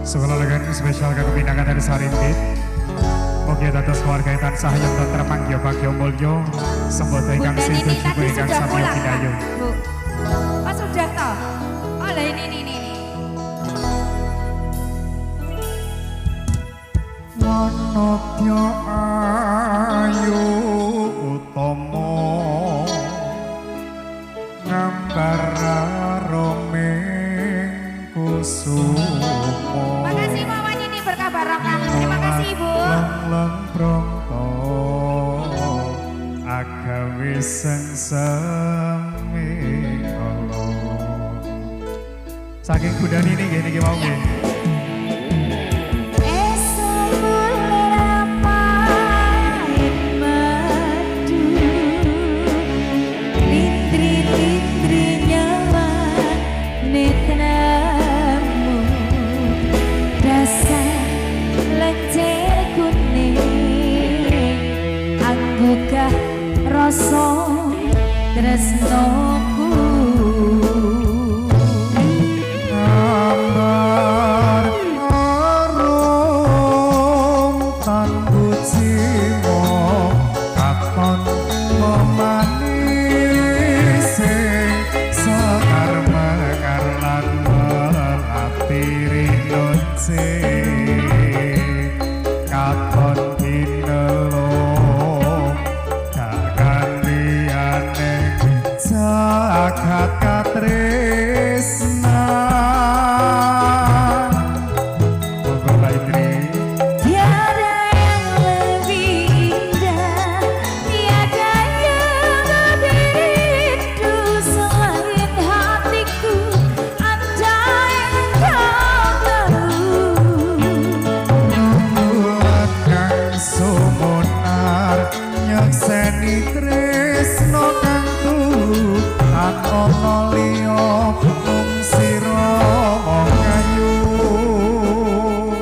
Sekolah legan spesial kang pinangan dari Sarimpit. Mugi dados keluarga tansah yang tentrem manggya bagya mulya sembodo ingkang sintu juga ingkang samya pinayu. Bu. Oh sudah toh? Oh lah ini. Manatya ayu utama ngambar romeng kusuma. Makasih Mama ini berkah barokah. Terima kasih Ibu. Lang prongko agawe sengsemi Allah. Saking budani ini gini mau nggih. Rasa tresnoku gambar arum tanbu cimo katon memanis sekar mekar lan melatiri nunce katon dinelo jagat katresna Monggo Mbak Indri. Tiada yang lebih indah, tiada yang lebih rindu selain hatiku. Andai kau tahu Nubuat kang sumunar nyekseni tresno kang tulu ono liya mung sira ngayu.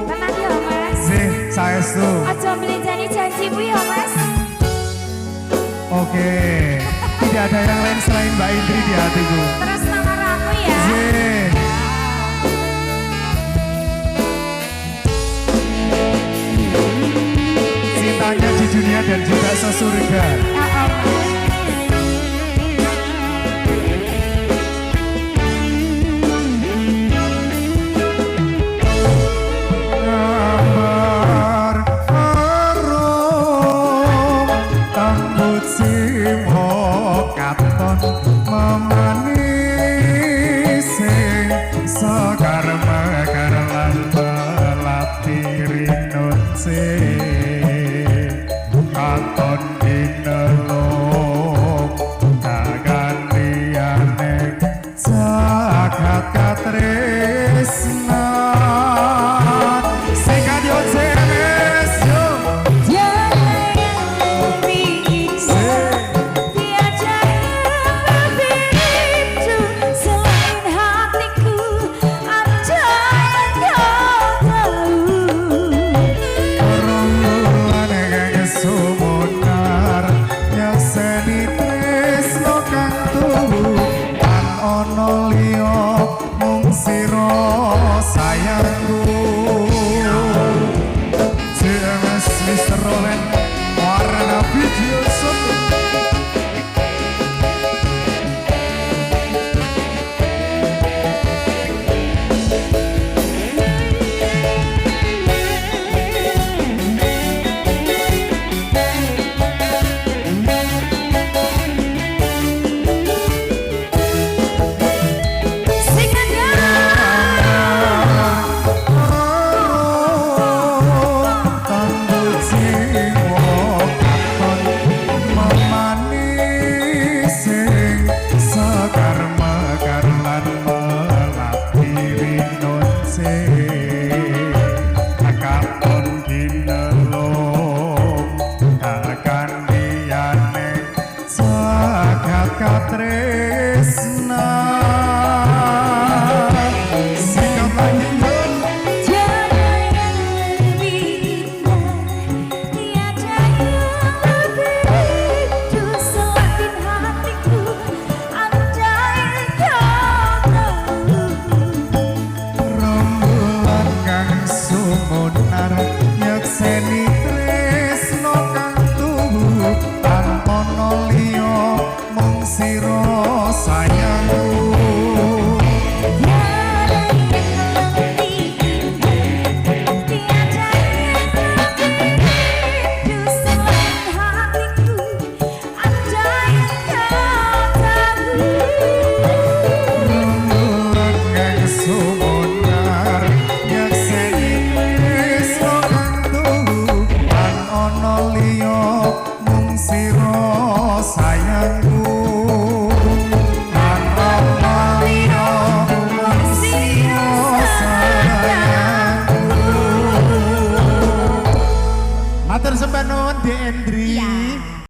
tenang ya Mas. Sih, saestu. Aja melenjani janjimu ya Mas. Oke. Tidak ada yang lain selain Mbak Indri di hatiku. Terus nomor aku ya. Sih. Cintanya di dunia dan juga sesurga. Ya Allah. Sekar mekar lan melatiri nunce katon dinelong kagantiane jagat katresna sing kadya jenes yo sayangku CMS Mr. Roland warna video satu. sayang